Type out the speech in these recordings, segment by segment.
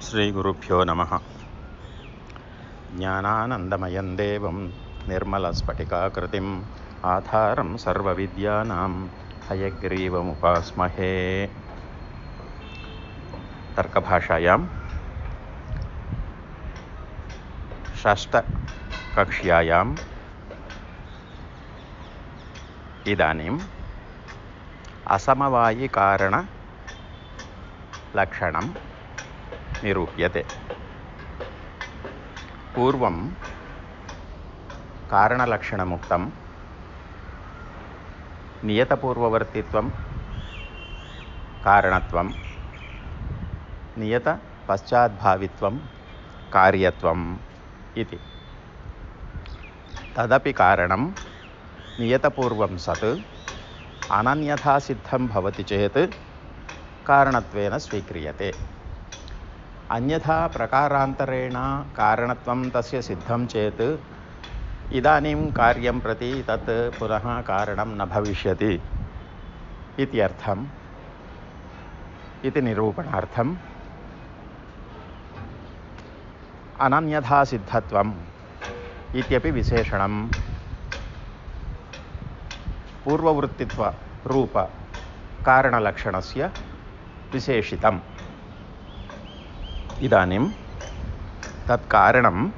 श्रीगुरुभ्यो नमः। ज्ञानानन्दमयं देवं निर्मलस्फटिकाकृतिम् आधारं सर्वविद्यानां हयग्रीवमुपास्महे। तर्कभाषायां षष्ठकक्ष्यायाम् इदानीम् असमवायिकारणलक्षणं निरूप्यते। पूर्वं कारणलक्षणमुक्तं नियतपूर्ववर्तित्वं कारणत्वं नियतपश्चाद्भावित्वं कार्यत्वम् इति। तदपि कारणं नियतपूर्वं सत् अनन्यथा सिद्धं भवति चेत् कारणत्वेन स्वीक्रियते। अन्यथा प्रकारान्तरेण कारणत्वं तस्य सिद्धं चेत् इदानीं कार्यं प्रति तत् पुनः कारणं न भविष्यति इत्यर्थम्। इति निरूपणार्थम् अनन्यथा सिद्धत्वम् इत्यपि विशेषणं पूर्ववृत्तित्वरूपकारणलक्षणस्य विशेषितम्। इदानीं तत्कारणं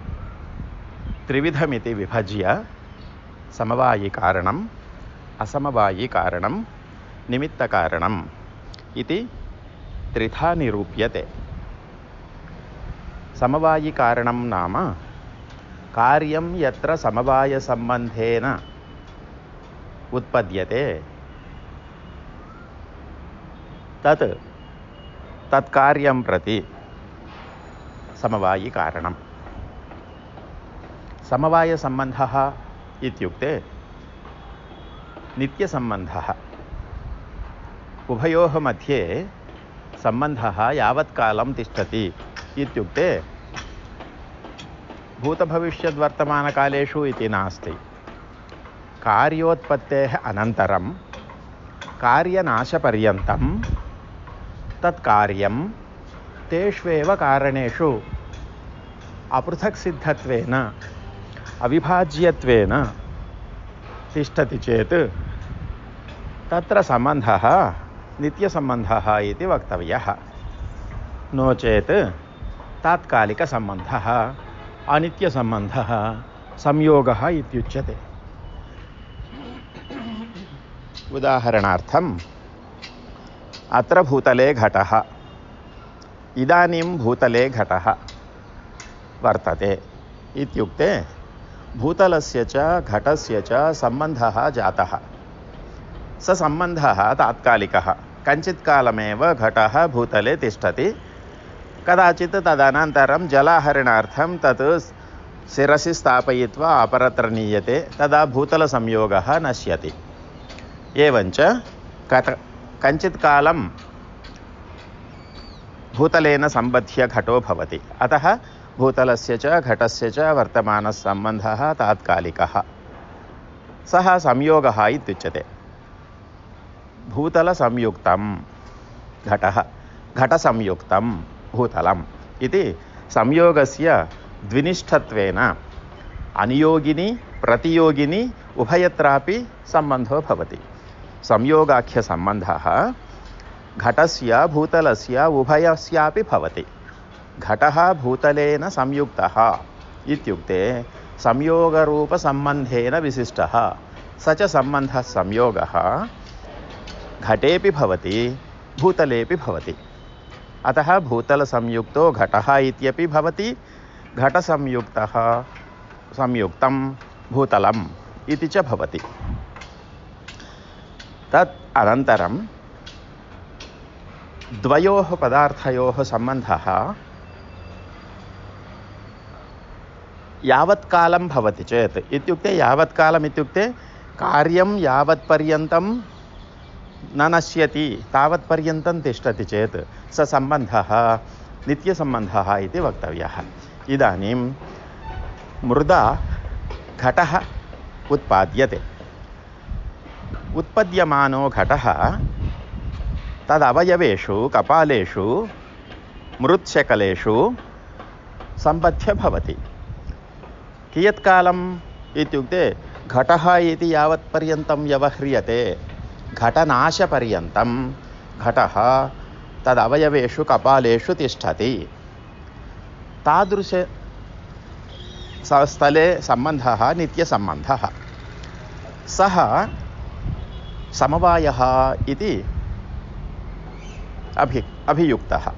त्रिविधमिति विभज्य समवायिकारणम्, असमवायिकारणं, निमित्तकारणम् इति त्रिधा निरूप्यते। समवायिकारणं नाम कार्यं यत्र समवायसम्बन्धेन उत्पद्यते तत्कार्यं प्रति समवायिकारणम्। समवायसम्बन्धः इत्युक्ते नित्यसम्बन्धः। उभयोः मध्ये सम्बन्धः यावत्कालं तिष्ठति इत्युक्ते भूतभविष्यद्वर्तमानकालेषु इति नास्ति। कार्योत्पत्तेः अनन्तरं कार्यनाशपर्यन्तं तत्कार्यं तेष्वेव कारणेषु अपृथक्सिद्धत्वेन अविभाज्यत्वेन तिष्ठति चेत् तत्र सम्बन्धः नित्यसम्बन्धः इति वक्तव्यः। नो चेत् तात्कालिकसम्बन्धः, अनित्यसम्बन्धः, संयोगः इत्युच्यते। उदाहरणार्थम् अत्र भूतले घटः, इदानीं भूतले घटः वर्तते इत्युक्ते भूतलस्य च घटस्य च सम्बन्धः जातः। स सम्बन्धः तात्कालिकः। कञ्चित् कालमेव घटः भूतले तिष्ठति। कदाचित् तदनन्तरं जलाहरणार्थं तत् शिरसि स्थापयित्वा अपरत्र नीयते, तदा भूतलसंयोगः नश्यति। एवञ्च कञ्चित् कालं भूतलेन सम्बध्य घटो भवति। अतः भूतलस्य च घटस्य च वर्तमानसम्बन्धः तात्कालिकः। सः संयोगः इत्युच्यते। भूतलसंयुक्तं घटः, घटसंयुक्तं भूतलम् इति संयोगस्य द्विनिष्ठत्वेन अनियोगिनी प्रतियोगिनी उभयत्रापि सम्बन्धो भवति। संयोगाख्यसम्बन्धः घटस्य भूतलस्य उभयस्यापि भवति। घटः भूतलेन संयुक्तः इत्युक्ते संयोगरूपसम्बन्धेन विशिष्टः। स च सम्बन्धः संयोगः घटेपि भवति, भूतलेपि भवति। अतः भूतलसंयुक्तो घटः इत्यपि भवति, घटसंयुक्तं भूतलम् इति च भवति। तत् अनन्तरं द्वयोः पदार्थयोः सम्बन्धः यावत्कालं भवति चेत्, इत्युक्ते यावत्कालम् इत्युक्ते कार्यं यावत्पर्यन्तं न नश्यति तावत्पर्यन्तं तिष्ठति चेत् स सम्बन्धः नित्यसम्बन्धः इति वक्तव्यः। इदानीं मृदा घटः उत्पाद्यते। उत्पद्यमानो घटः तदवयवेषु कपालेषु मृत्शकलेषु सम्बध्य भवति। कियत्कालम् इत्युक्ते घटः इति यावत्पर्यन्तं व्यवह्रियते घटनाशपर्यन्तं घटः तदवयवेषु कपालेषु तिष्ठति। तादृश स्थले सम्बन्धः नित्यसम्बन्धः। सः समवायः इति अभियुक्तः।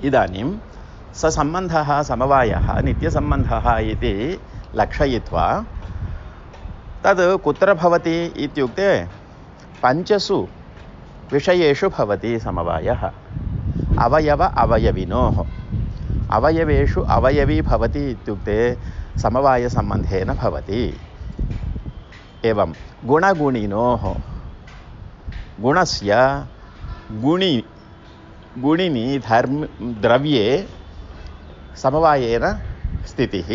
इदानीं स सम्बन्धः समवायः नित्यसम्बन्धः इति लक्षयित्वा तद् कुत्र भवति इत्युक्ते पञ्चसु विषयेषु भवति समवायः। अवयव अवयविनोः अवयवेषु अवयवी भवति इत्युक्ते समवायसम्बन्धेन भवति। एवं गुणगुणिनोः गुणस्य गुणिनि द्रव्ये समवायेन स्थितिः।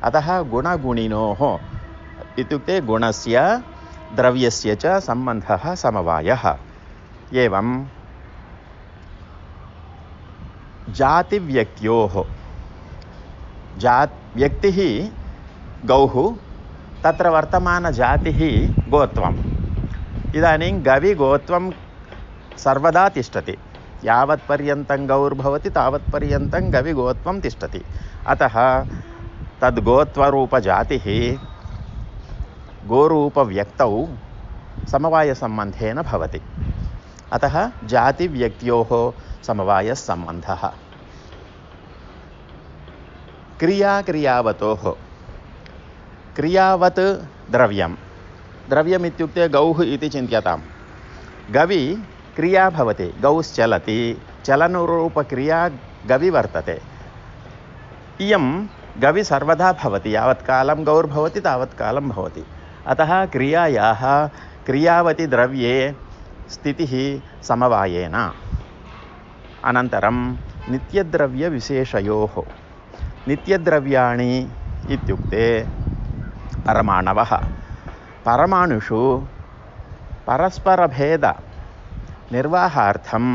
अतः गुणगुणिनोः इत्युक्ते गुणस्य द्रव्यस्य च सम्बन्धः समवायः। एवं जातिव्यक्त्योः व्यक्तिः गौः तत्र वर्तमानजातिः गोत्वम्। इदानीं गविगोत्वं सर्वदा तिष्ठति। यावत्पर्यन्तं गौर्भवति तावत्पर्यन्तं गविगोत्वं तिष्ठति। अतः तद्गोत्वरूपजातिः गोरूपव्यक्तौ समवायसम्बन्धेन भवति। अतः जातिव्यक्त्योः समवायसम्बन्धः। क्रियावतोः क्रियावत् द्रव्यमित्युक्ते गौः इति चिन्त्यताम्। गवि क्रिया भवति, गौश्चलति, चलनरूपक्रिया गवि वर्तते। इयं गवि सर्वदा भवति, यावत्कालं गौर्भवति तावत्कालं भवति। अतः क्रियायाः क्रियावति द्रव्ये स्थितिः समवायेन। अनन्तरं नित्यद्रव्यविशेषयोः नित्यद्रव्याणि इत्युक्ते परमाणवः। परमाणुषु परस्परभेदनिर्वाहार्थं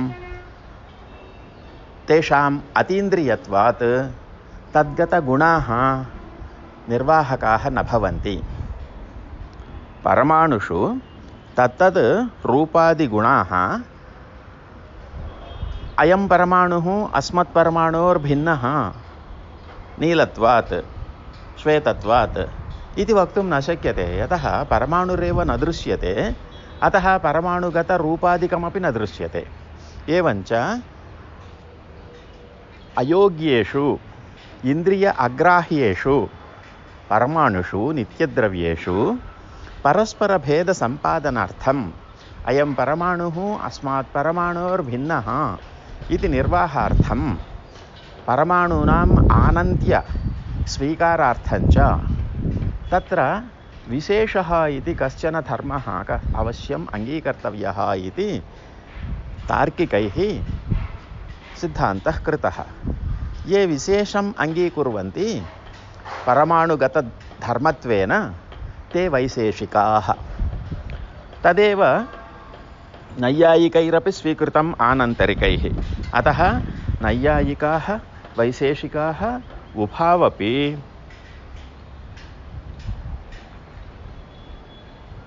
तेषाम् अतीन्द्रियत्वात् तद्गतगुणाः निर्वाहकाः न भवन्ति। परमाणुषु तत्तद् रूपादिगुणाः अयं परमाणुः अस्मत्परमाणोर्भिन्नः नीलत्वात् श्वेतत्वात् इति वक्तुं न शक्यते। यतः परमाणुरेव न दृश्यते, अतः परमाणुगतरूपादिकमपि न दृश्यते। एवञ्च अयोग्येषु इन्द्रिय अग्राह्येषु परमाणुषु नित्यद्रव्येषु परस्परभेदसम्पादनार्थम् अयं परमाणुः अस्मात् परमाणोर्भिन्नः इति निर्वाहार्थं परमाणूनाम् आनन्त्य स्वीकारार्थञ्च तत्र विशेषः इति कश्चन धर्मः अवश्यम् अङ्गीकर्तव्यः इति तार्किकैः सिद्धान्तः कृतः। ये विशेषम् अङ्गीकुर्वन्ति परमाणुगतधर्मत्वेन ते वैशेषिकाः। तदेव नैयायिकैरपि स्वीकृतम् आनन्तरिकैः। अतः नैयायिकाः वैशेषिकाः उभावपि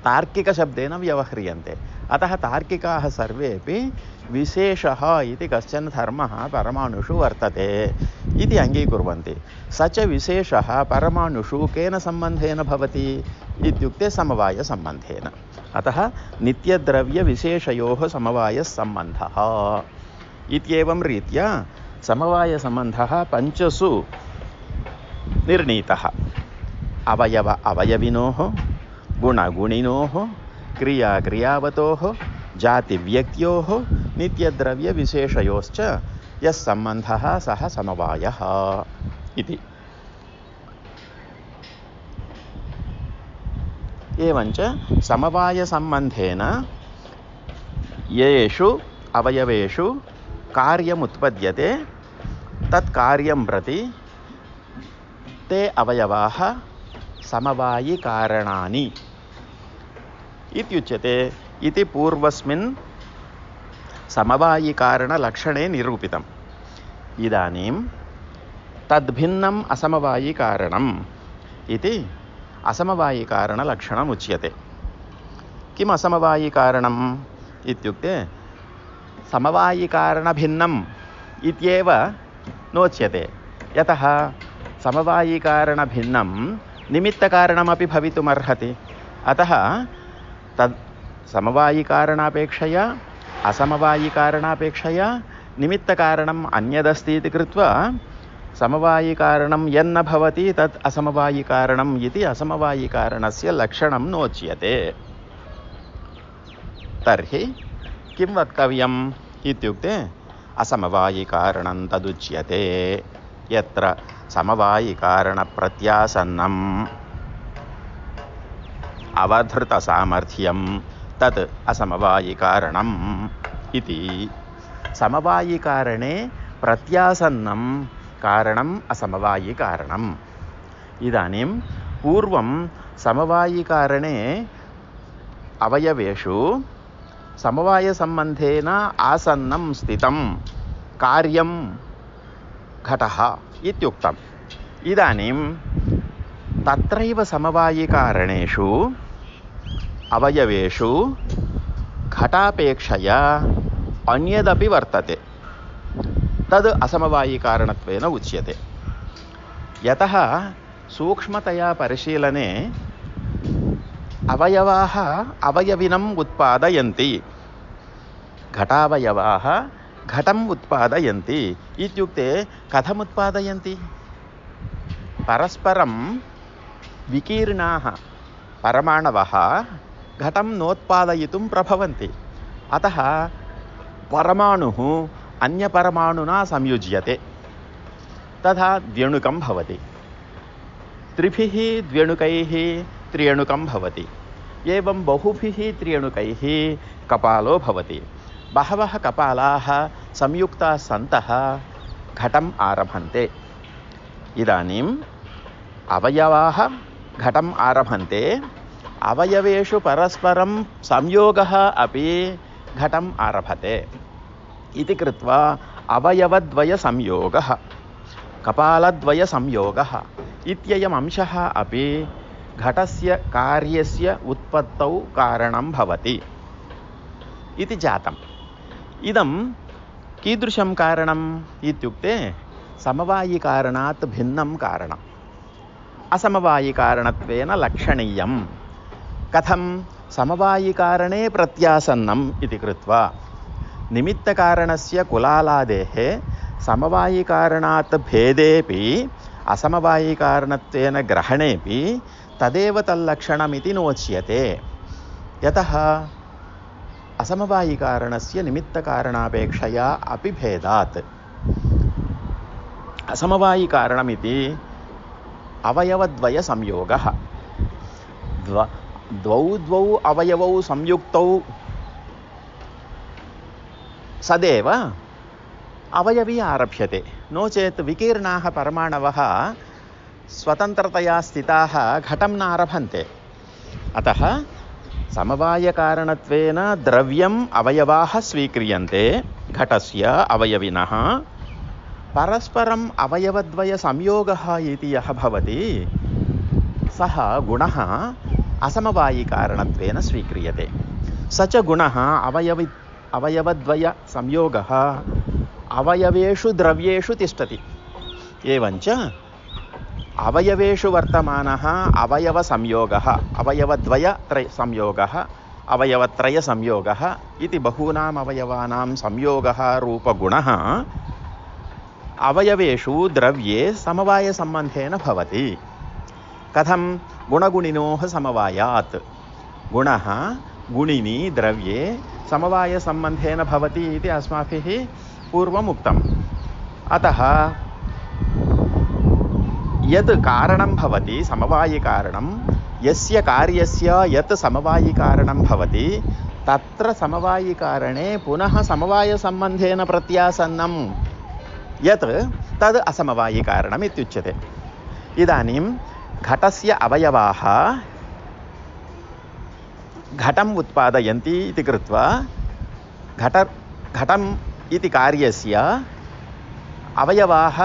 तार्किकशब्देन व्यवह्रियन्ते। अतः तार्किकाः सर्वेपि विशेषः इति कश्चन धर्मः परमाणुषु वर्तते इति अङ्गीकुर्वन्ति। स च विशेषः परमाणुषु केन सम्बन्धेन भवति इत्युक्ते समवायसम्बन्धेन। अतः नित्यद्रव्यविशेषयोः समवायसम्बन्धः इत्येवं रीत्या समवायसम्बन्धः पञ्चसु निर्णीतः। अवयव अवयविनोः गुणगुणिनोः क्रियावतोः जातिव्यक्त्योः नित्यद्रव्यविशेषयोश्च यः सम्बन्धः सः समवायः इति। एवञ्च समवायसम्बन्धेन येषु अवयवेषु कार्यमुत्पद्यते तत्कार्यं प्रति ते अवयवाः समवायिकारणानि इत्युच्यते इति पूर्वस्मिन् समवायिकारणलक्षणे निरूपितम्। इदानीं तद्भिन्नम् असमवायिकारणम् इति असमवायिकारणलक्षणम् उच्यते। किम् असमवायिकारणम् इत्युक्ते समवायिकारणभिन्नम् इत्येव नोच्यते। यतः समवायिकारणभिन्नं निमित्तकारणमपि भवितुमर्हति। अतः तद् समवायिकारणापेक्षया असमवायिकारणापेक्षया निमित्तकारणम् अन्यदस्ति इति कृत्वा समवायिकारणं यन्न भवति तत् असमवायिकारणम् इति असमवायिकारणस्य लक्षणं नोच्यते। तर्हि किं वक्तव्यम् इत्युक्ते असमवायिकारणं तदुच्यते यत्र समवायिकारणप्रत्यासन्नम् अवधृतसामर्थ्यं तत् असमवायिकारणम् इति। समवायिकारणे प्रत्यासन्नं कारणम् असमवायिकारणम्। इदानीं पूर्वं समवायिकारणे अवयवेषु समवायसम्बन्धेन आसन्नं स्थितं कार्यं घटः इत्युक्तम्। इदानीं तत्रैव समवायिकारणेषु अवयवेषु घटापेक्षया अन्यदपि वर्तते, तद् असमवायिकारणत्वेन उच्यते। यतः सूक्ष्मतया परिशीलने अवयवाः अवयविनम् उत्पादयन्ति, घटावयवाः घटम् उत्पादयन्ति इत्युक्ते कथम् उत्पादयन्ति? परस्परं विकीर्णाः परमाणवः घटं नोत्पादयितुं प्रभवन्ति। अतः परमाणुः अन्यपरमाणुना संयुज्यते, तथा द्व्यणुकं भवति। त्रिभिः द्व्यणुकैः त्र्यणुकं भवति। एवं बहुभिः त्र्यणुकैः कपालो भवति। बहवः कपालाः संयुक्ताः सन्तः घटम् आरभन्ते। इदानीम् अवयवाः घटम् आरभन्ते, अवयवेषु परस्परं संयोगः अपि घटम् आरभते इति कृत्वा अवयवद्वयसंयोगः, कपालद्वयसंयोगः इत्ययम् अंशः अपि घटस्य कार्यस्य उत्पत्तौ कारणं भवति इति जातम्। इदं कीदृशं कारणम् इत्युक्ते समवायिकारणात् भिन्नं कारणम्, असमवायिकारणत्वेन लक्षणीयं। कथं? समवायिकारणे प्रत्यासन्नम् इति कृत्वा निमित्तकारणस्य कुलालादेः समवायिकारणात् भेदेपि असमवायिकारणत्वेन ग्रहणेपि तदेव तल्लक्षणमिति नोच्यते। यतः असमवायिकारणस्य निमित्तकारणापेक्षया अपि भेदात्। असमवायिकारणमिति अवयवद्वयसंयोगः। द्वौ अवयवौ संयुक्तौ सदैव अवयवी आरभ्यते। नो चेत् विकीर्णाः परमाणवः स्वतन्त्रतया स्थिताः घटं न आरभन्ते। अतः समवायकारणत्वेन द्रव्यम् अवयवाः स्वीक्रियन्ते घटस्य अवयविनः। परस्परम् अवयवद्वयसंयोगः इति यः भवति सः गुणः असमवायिकारणत्वेन स्वीक्रियते। स च गुणः अवयवद्वयसंयोगः अवयवेषु द्रव्येषु तिष्ठति। एवञ्च अवयवेषु वर्तमानः अवयवसंयोगः, अवयवत्रयसंयोगः इति बहूनाम् अवयवानां संयोगः रूपगुणः अवयवेषु द्रव्ये समवायसम्बन्धेन भवति। कथं? गुणगुणिनोः समवायात्। गुणः गुणिनी द्रव्ये समवायसम्बन्धेन भवति इति अस्माभिः पूर्वम् उक्तम्। अतः यत् कारणं भवति समवायिकारणं, यस्य कार्यस्य यत् समवायिकारणं भवति तत्र समवायिकारणे पुनः समवायसम्बन्धेन प्रत्यासन्नं यत् तद् असमवायिकारणम् इत्युच्यते। इदानीं घटस्य अवयवाः घटम् उत्पादयन्ति इति कृत्वा घटम् इति कार्यस्य अवयवाः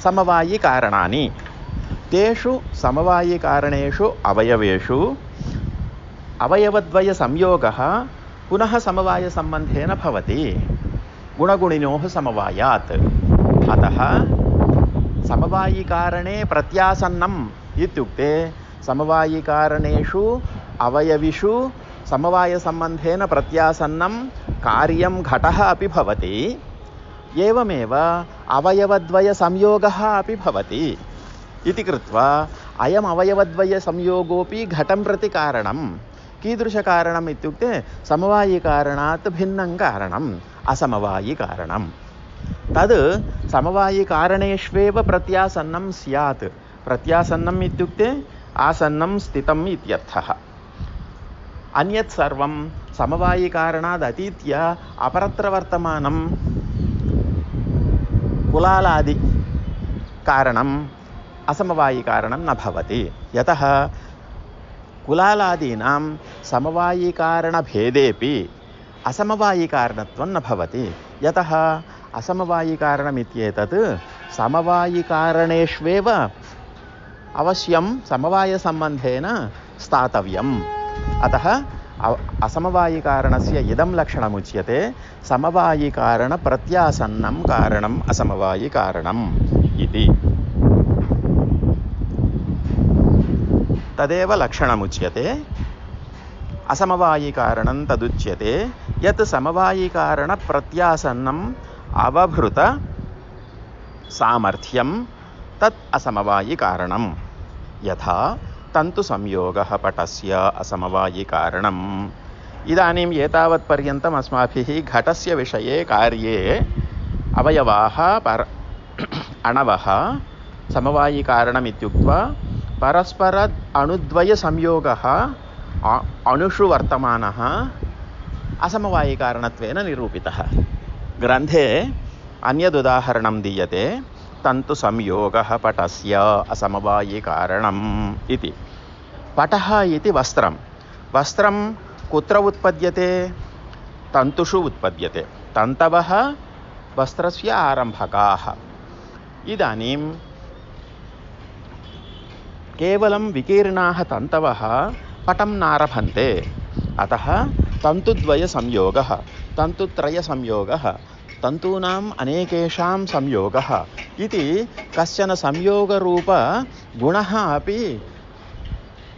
समवायिकारणानि। तेषु समवायिकारणेषु अवयवेषु अवयवद्वयसंयोगः पुनः समवायसम्बन्धेन भवति गुणगुणिनोः समवायात्। अतः समवायिकारणे प्रत्यासन्नम् इत्युक्ते समवायिकारणेषु अवयविषु समवायसम्बन्धेन प्रत्यासन्नं कार्यं घटः अपि भवति। एवमेव अवयवद्वयसंयोगः अपि भवति इति कृत्वा अयम् अवयवद्वयसंयोगोऽपि घटं प्रति कारणं। कीदृशकारणम् इत्युक्ते समवायिकारणात् भिन्नं कारणम्, असमवायिकारणं। तद् समवायिकारणेष्वेव प्रत्यासन्नं स्यात्। प्रत्यासन्नम् इत्युक्ते आसन्नं स्थितम् इत्यर्थः। अन्यत् सर्वं समवायिकारणाद् अतीत्य अपरत्र वर्तमानं कुलालादि कारणम् असमवायिकारणं न भवति। यतः कुलालादीनां समवायिकारणभेदेपि असमवायिकारणत्वं न भवति। यतः असमवायिकारणमित्येतत् समवायिकारणेष्वेव अवश्यं समवायसम्बन्धेन स्थातव्यम्। अतः असमवायिकारणस्य इदं लक्षणमुच्यते समवायिकारणप्रत्यासन्नं कारणम् असमवायिकारणम् इति। तदेव लक्षणमुच्यते। असमवायिकारणं तदुच्यते यत् समवायिकारणप्रत्यासन्नम् अवभृत सामर्थ्यं तत् असमवायिकारणं। यथा तन्तुसंयोगः पटस्य असमवायिकारणम्। इदानीम् एतावत्पर्यन्तम् अस्माभिः घटस्य विषये कार्ये अवयवाः अणवः समवायिकारणमित्युक्त्वा परस्पर अणुद्वयसंयोगः अणुषु वर्तमानः असमवायिकारणत्वेन निरूपितः। ग्रन्थे अन्यदुदाहरणं दीयते तन्तुसंयोगः पटस्य असमवायिकारणम् इति। पटः इति वस्त्रं। वस्त्रं कुत्र उत्पद्यते? तन्तुषु उत्पद्यते। तन्तवः वस्त्रस्य आरम्भकाः। इदानीं केवलं विकीर्णाः तन्तवः पटं नारभन्ते। अतः तन्तुद्वयसंयोगः, तन्तुत्रयसंयोगः, तन्तूनाम् अनेकेषां संयोगः इति कश्चन संयोगरूपगुणः अपि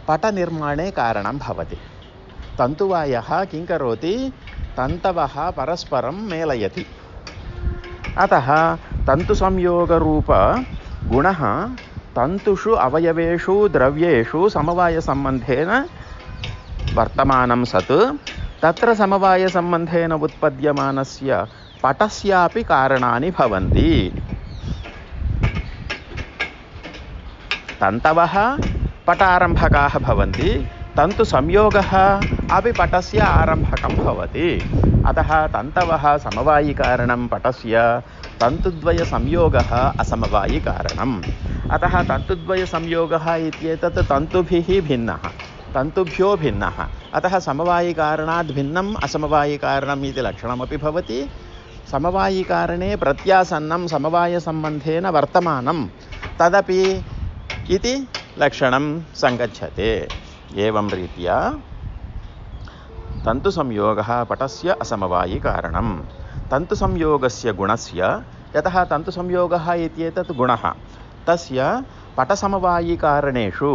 पटनिर्माणे कारणं भवति। तन्तुवायः किं करोति? तन्तवः परस्परं मेलयति। अतः तन्तुसंयोगरूपगुणः तन्तुषु अवयवेषु द्रव्येषु समवायसम्बन्धेन वर्तमानं सत् तत्र समवायसम्बन्धेन उत्पद्यमानस्य पटस्यापि कारणानि भवन्ति। तन्तवः पटारम्भकाः भवन्ति, तन्तुसंयोगः अपि पटस्य आरम्भकं भवति। अतः तन्तवः समवायिकारणं पटस्य, तन्तुद्वयसंयोगः असमवायिकारणम्। अतः तन्तुद्वयसंयोगः इत्येतत् तन्तुभिः भिन्नः, तन्तुभ्यो भिन्नः। अतः समवायिकारणाद् भिन्नम् असमवायिकारणम् इति लक्षणमपि भवति। समवायिकारणे प्रत्यासन्नं समवायसम्बन्धेन वर्तमानं तदपि इति लक्षणं सङ्गच्छते। एवं रीत्या तन्तुसंयोगः पटस्य असमवायिकारणं। तन्तुसंयोगस्य गुणस्य, यतः तन्तुसंयोगः इत्येतत् गुणः, तस्य पटसमवायिकारणेषु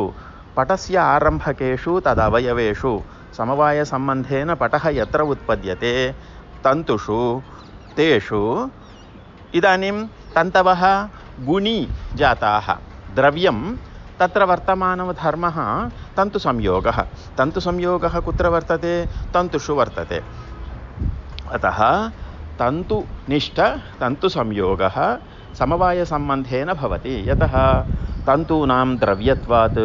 पटस्य आरम्भकेषु तदवयवेषु समवायसम्बन्धेन पटः यत्र उत्पद्यते तन्तुषु तेषु इदानीं तन्तवः गुणी जाताः। द्रव्यं तत्र वर्तमानः धर्मः तन्तुसंयोगः। तन्तुसंयोगः कुत्र वर्तते? तन्तुषु वर्तते। अतः तन्तुनिष्ठ तन्तुसंयोगः समवायसम्बन्धेन भवति। यतः तन्तूनां द्रव्यत्वात्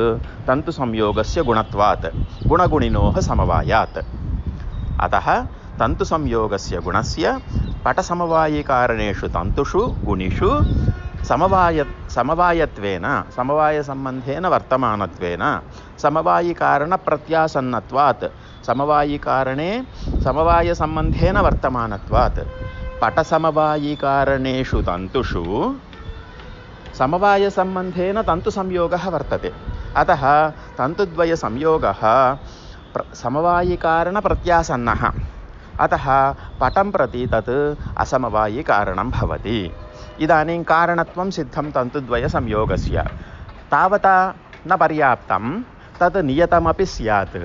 तन्तुसंयोगस्य गुणत्वात् गुणगुणिनोः समवायात्। अतः तन्तुसंयोगस्य गुणस्य पटसमवायिकारणेषु तन्तुषु गुणिषु समवायत्वेन समवायसम्बन्धेन वर्तमानत्वेन समवायिकारणप्रत्यासन्नत्वात् समवायिकारणे समवायसम्बन्धेन वर्तमानत्वात् पटसमवायिकारणेषु तन्तुषु समवायसम्बन्धेन तन्तुसंयोगः वर्तते। अतः तन्तुद्वयसंयोगः समवायिकारणप्रत्यासन्नः। अतः पटं प्रति तत् असमवायिकारणं भवति। इदानीं कारणत्वं सिद्धं तन्तुद्वयसंयोगस्य। तावता न पर्याप्तं, तत् नियतमपि स्यात्।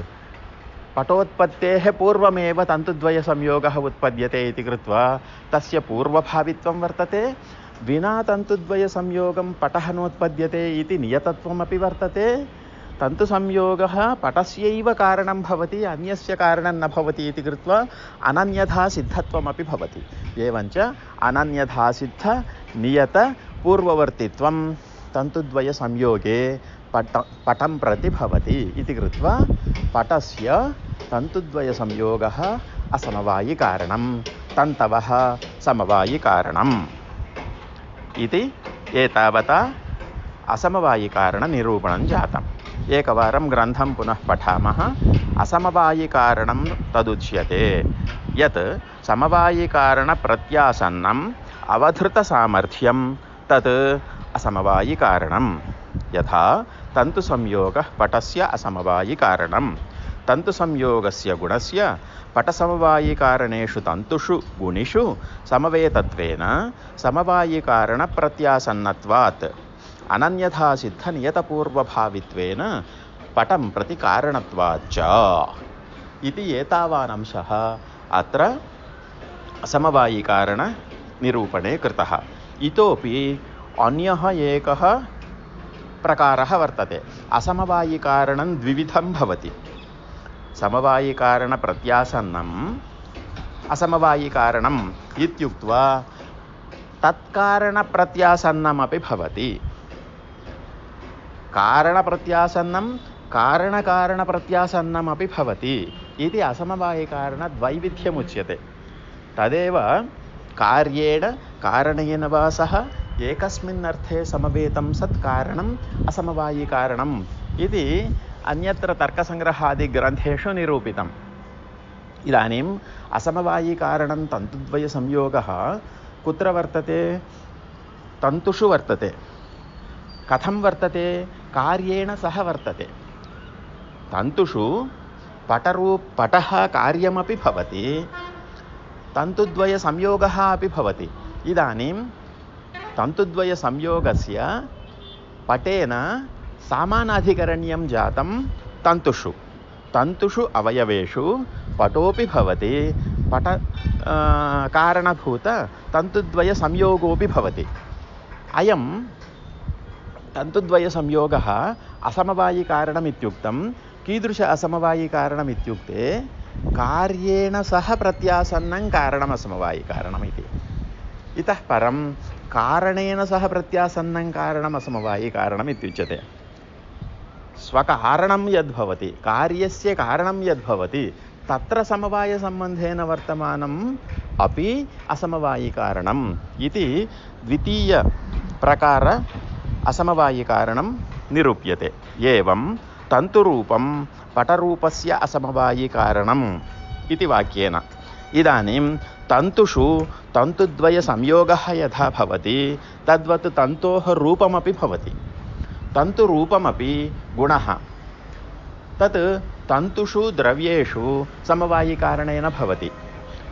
पटोत्पत्तेः पूर्वमेव तन्तुद्वयसंयोगः उत्पद्यते इति कृत्वा तस्य पूर्वभावित्वं वर्तते। विना तन्तुद्वयसंयोगं पटः नोत्पद्यते इति नियतत्वमपि वर्तते। तन्तुसंयोगः पटस्यैव कारणं भवति, अन्यस्य कारणं न भवति इति कृत्वा अनन्यथा सिद्धत्वमपि भवति। एवञ्च अनन्यथा सिद्ध नियत पूर्ववर्तित्वं तन्तुद्वयसंयोगे पटं प्रति भवति इति कृत्वा पटस्य तन्तुद्वयसंयोगः असमवायिकारणं, तन्तवः समवायिकारणम् इति एतावता असमवायिकारणनिरूपणं जातम्। एकवारं ग्रन्थं पुनः पठामः। असमवायिकारणं तदुच्यते यत् समवायिकारणप्रत्यासन्नम् अवधृतसामर्थ्यं तत् असमवायिकारणं। यथा तन्तुसंयोगः पटस्य असमवायिकारणं। तन्तुसंयोगस्य गुणस्य पटसमवायिकारणेषु तन्तुषु गुणिषु समवेतत्वेन समवायिकारणप्रत्यासन्नत्वात् अनन्यथा सिद्धनियतपूर्वभावित्वेन पटं प्रति कारणत्वाच्च इति एतावानंशः अत्र समवायिकारणनिरूपणे कृतः। इतोपि अन्यः एकः प्रकारः वर्तते। असमवायिकारणं द्विविधं भवति। समवायिकारणप्रत्यासन्नम् असमवायिकारणम् इत्युक्त्वा तत्कारणप्रत्यासन्नमपि भवति। कारणप्रत्यासन्नं कारणकारणप्रत्यासन्नमपि भवति इति असमवायिकारणद्वैविध्यमुच्यते। तदेव कार्येण कारणेन वा सह एकस्मिन्नर्थे समवेतं सत्कारणम् असमवायिकारणम् इति अन्यत्र तर्कसङ्ग्रहादिग्रन्थेषु निरूपितम्। इदानीम् असमवायिकारणं तन्तुद्वयसंयोगः कुत्र वर्तते? तन्तुषु वर्तते। कथं कार्येण सह वर्तते। तन्तुषु पटः कार्यमपि भवति, तन्तुद्वयसंयोगः अपि भवति। इदानीं तन्तुद्वयसंयोगस्य पटेन सामानाधिकरण्यं जातं तन्तुषु अवयवेषु पटोपि भवति, कारणभूत तन्तुद्वयसंयोगोऽपि भवति। अयं तन्तुद्वयसंयोगः असमवायिकारणमित्युक्तं कीदृश असमवायिकारणमित्युक्ते कार्येण सह प्रत्यासन्नं कारणमसमवायिकारणमिति। इतः परं कारणेन सह प्रत्यासन्नं कारणमसमवायिकारणमित्युच्यते। स्वकारणं यद्भवति, कार्यस्य कारणं यद्भवति, तत्र समवायसम्बन्धेन वर्तमानम् अपि असमवायिकारणम् इति द्वितीयप्रकार असमवायिकारणं निरूप्यते। एवं तन्तुरूपं पटरूपस्य असमवायिकारणम् इति वाक्येन। इदानीं तन्तुषु तन्तुद्वयसंयोगः यथा भवति तद्वत् तन्तोः रूपमपि भवति। तन्तुरूपमपि गुणः तत् तन्तुषु द्रव्येषु समवायिकारणेन भवति।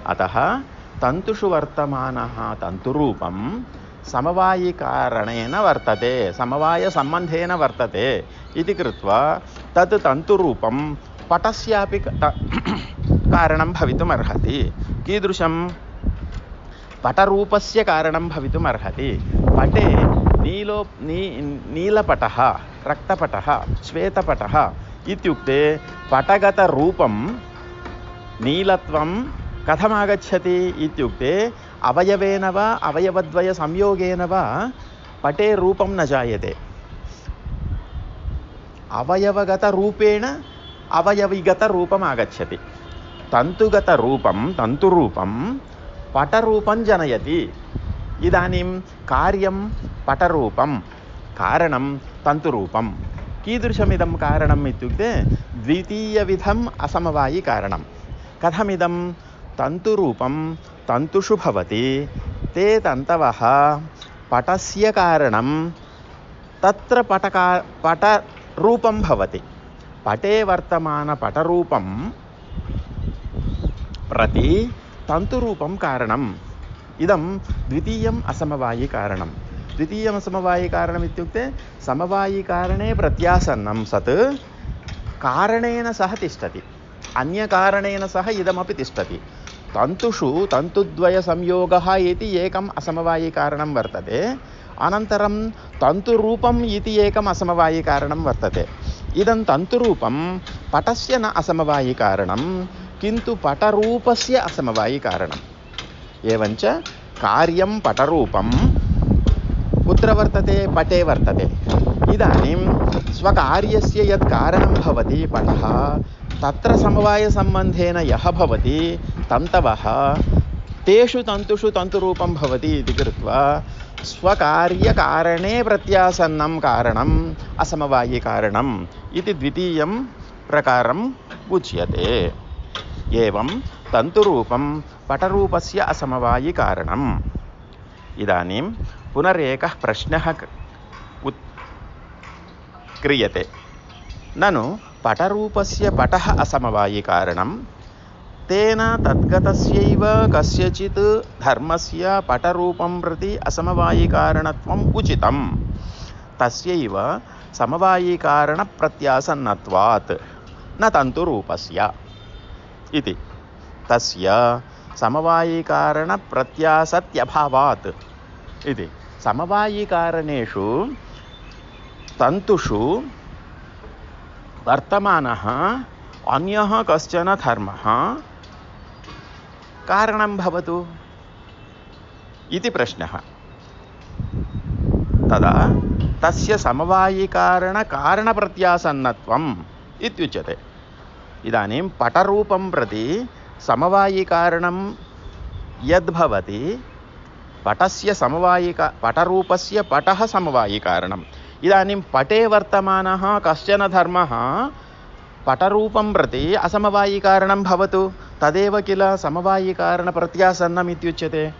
अतः तन्तुषु वर्तमानः तन्तुरूपं समवायिकारणेन वर्तते, समवायसम्बन्धेन वर्तते इति कृत्वा तत् तन्तुरूपं पटस्यापि कारणं भवितुमर्हति। कीदृशं? पटरूपस्य कारणं भवितुमर्हति। पटे नीलपटः, रक्तपटः, श्वेतपटः इत्युक्ते पटगतरूपं नीलत्वं कथमागच्छति इत्युक्ते अवयवेन वा अवयवद्वयसंयोगेन वा पटे रूपं न जायते। अवयवगतरूपेण अवयविगतरूपम् आगच्छति। तन्तुरूपं पटरूपं जनयति। इदानीं कार्यं पटरूपं, कारणं तन्तुरूपं। कीदृशमिदं कारणम् इत्युक्ते द्वितीयविधम् असमवायिकारणं। कथमिदं? तन्तुरूपं तन्तुषु भवति ते तन्तवः पटस्य कारणं तत्र पटरूपं भवति। पटे वर्तमानपटरूपं प्रति तन्तुरूपं कारणम्। इदं द्वितीयम् असमवायिकारणं। द्वितीयम् असमवायिकारणम् इत्युक्ते समवायिकारणे प्रत्यासन्नं सत् कारणेन सह तिष्ठति, अन्यकारणेन सह इदमपि तिष्ठति। तन्तुषु तन्तुद्वयसंयोगः इति एकम् असमवायिकारणं वर्तते। अनन्तरं तन्तुरूपम् इति एकम् असमवायिकारणं वर्तते। इदं तन्तुरूपं पटस्य न असमवायिकारणं, किन्तु पटरूपस्य असमवायिकारणम्। एवञ्च कार्यं पटरूपं कुत्र वर्तते? पटे वर्तते। इदानीं स्वकार्यस्य यत् कारणं भवति पटः, तत्र समवायसम्बन्धेन यः भवति तन्तवः, तेषु तन्तुषु तन्तुरूपं भवति इति कृत्वा स्वकार्यकारणे प्रत्यासन्नं कारणम् असमवायिकारणम् इति द्वितीयं प्रकारम् उच्यते। एवं तन्तुरूपं पटरूपस्य असमवायिकारणम्। इदानीं पुनरेकः प्रश्नः क्रियते। ननु पटरूपस्य पटः असमवायिकारणं, तेन तद्गतस्यैव कस्यचित् धर्मस्य पटरूपं प्रति असमवायिकारणत्वम् उचितं, तस्यैव समवायिकारणप्रत्यासन्नत्वात् न तन्तुरूपस्य इति। तस्य समवायिकारणप्रत्यासत्यभावात् इति। समवायिकारणेषु तन्तुषु वर्तमानः अन्यः कश्चन धर्मः कारणं भवतु इति प्रश्नः। तदा तस्य समवायिकारणकारणप्रत्यासन्नत्वम् इत्युच्यते। इदानीं पटरूपं प्रति समवायिकारणं यद्भवति, पटस्य पटरूपस्य पटः समवायिकारणम्। इदानीं पटे वर्तमानः कश्चन धर्मः पटरूपं प्रति असमवायिकारणं भवतु, तदेव किल समवायिकारणप्रत्यासन्नम् इत्युच्यते।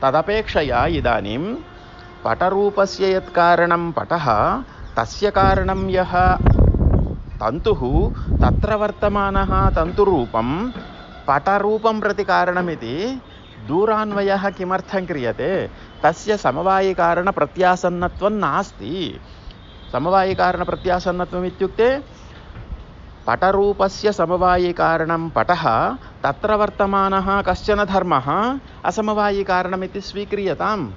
तदपेक्षया इदानीं पटरूपस्य यत् कारणं पटः, तस्य कारणं यः तन्तुः, तत्र वर्तमानः तन्तुरूपं पटरूपं प्रति कारणमिति दूरान्वयः किमर्थं क्रियते? तस्य समवायिकारणप्रत्यासन्नत्वं नास्ति। समवायिकारणप्रत्यासन्नत्वम् इत्युक्ते पटरूपस्य समवायिकारणं पटः, तत्र वर्तमानः कश्चन धर्मः असमवायिकारणमिति स्वीक्रियताम्।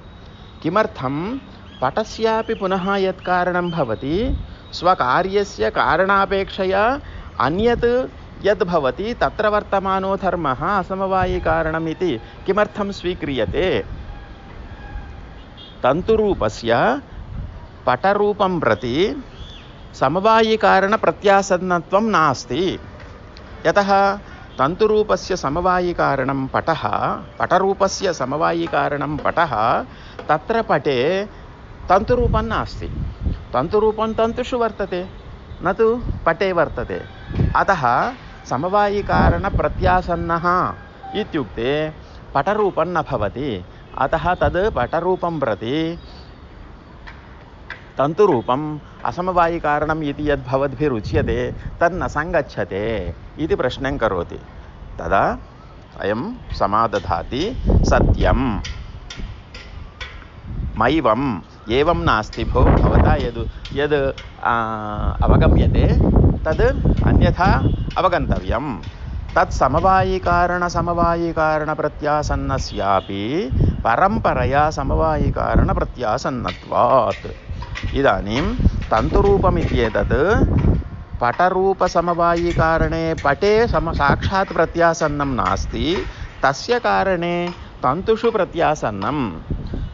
किमर्थं? पटस्यापि पुनः यत् कारणं भवति, स्वकार्यस्य कारणापेक्षया अन्यत् यद् भवति तत्र वर्तमानो धर्मः असमवायिकारणमिति किमर्थं स्वीक्रियते? तन्तुरूपस्य पटरूपं प्रति समवायिकारणप्रत्यासन्नत्वं नास्ति। यतः तन्तुरूपस्य समवायिकारणं पटः, पटरूपस्य समवायिकारणं पटः, तत्र पटे तन्तुरूपं नास्ति। तन्तुरूपं तन्तुषु वर्तते, न तु पटे वर्तते। अतः समवायिकारणप्रत्यासन्नः इत्युक्ते पटरूपं न भवति। अतः तद् पटरूपं प्रति तन्तुरूपम् असमवायिकारणम् इति यद् भवद्भिरुच्यते तन्न सङ्गच्छते इति प्रश्नं करोति। तदा अयं समादधाति सत्यम् मैवम् एवं नास्ति भो, भवता यद् अवगम्यते तद् अन्यथा अवगन्तव्यम्। तत् समवायिकारणप्रत्यासन्नस्यापि परम्परया समवायिकारणप्रत्यासन्नत्वात्। इदानीं तन्तुरूपमित्येतत् पटरूपसमवायिकारणे पटे साक्षात् प्रत्यासन्नं नास्ति, तस्य कारणे तन्तुषु प्रत्यासन्नम्।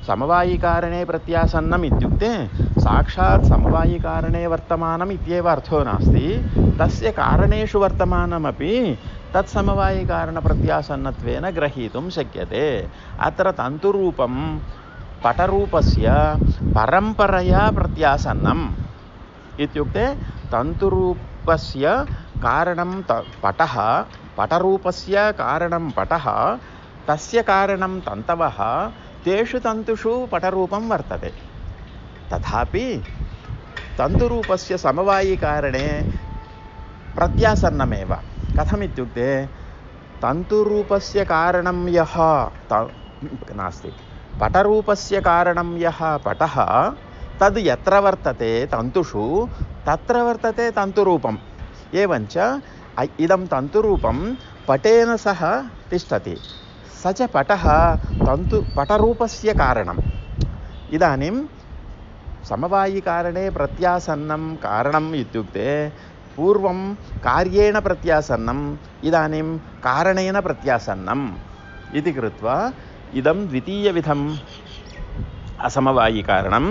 समवायिकारणे प्रत्यासन्नम् इत्युक्ते साक्षात् समवायिकारणे वर्तमानम् इत्येव अर्थो नास्ति, तस्य कारणेषु वर्तमानमपि तत्समवायिकारणप्रत्यासन्नत्वेन ग्रहीतुं शक्यते। अत्र तन्तुरूपं पटरूपस्य परम्परया प्रत्यासन्नम् इत्युक्ते तन्तुरूपस्य कारणं पटः, पटरूपस्य कारणं पटः, तस्य कारणं तन्तवः तेषु तन्तुषु पटरूपं वर्तते। तथापि तन्तुरूपस्य समवायिकारणे प्रत्यासन्नमेव। कथमित्युक्ते तन्तुरूपस्य कारणं यः नास्ति, पटरूपस्य कारणं यः पटः तद् यत्र वर्तते तन्तुषु तत्र वर्तते तन्तुरूपम्। एवञ्च इदं तन्तुरूपं पटेन सह तिष्ठति, स च पटः पटरूपस्य कारणम्। इदानीं समवायिकारणे प्रत्यासन्नं कारणम् इत्युक्ते पूर्वं कार्येण प्रत्यासन्नम्, इदानीं कारणेन प्रत्यासन्नम् इति कृत्वा इदं द्वितीयविधम् असमवायिकारणं।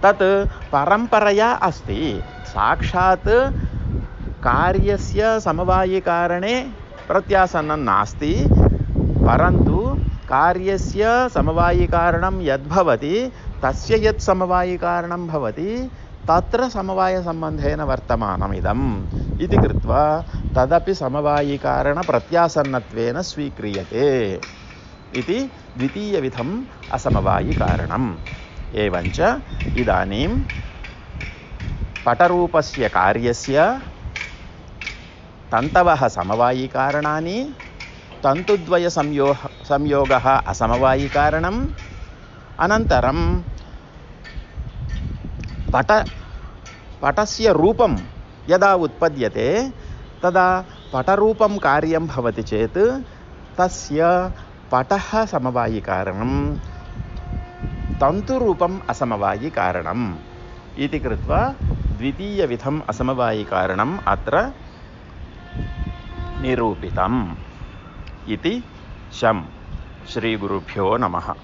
तत् परम्परया अस्ति। साक्षात् कार्यस्य समवायिकारणे प्रत्यासन्नं नास्ति, परन्तु कार्यस्य समवायिकारणं यद्भवति तस्य यत् समवायिकारणं भवति तत्र समवायसम्बन्धेन वर्तमानमिदम् इति कृत्वा तदपि समवायिकारणप्रत्यासन्नत्वेन स्वीक्रियते इति द्वितीयविधम् असमवायिकारणम्। एवञ्च इदानीं पटरूपस्य कार्यस्य तन्तवः समवायिकारणानि, तन्तुद्वयसंयोगः असमवायिकारणम्, अनन्तरं पटस्य रूपं यदा उत्पद्यते तदा पटरूपं कार्यं भवति चेत् तस्य पटः समवायिकारणम्, तन्तुरूपम् असमवायिकारणम् इति कृत्वा द्वितीयविधम् असमवायिकारणम् अत्र निरूपितम् इति शम्। श्रीगुरुभ्यो नमः।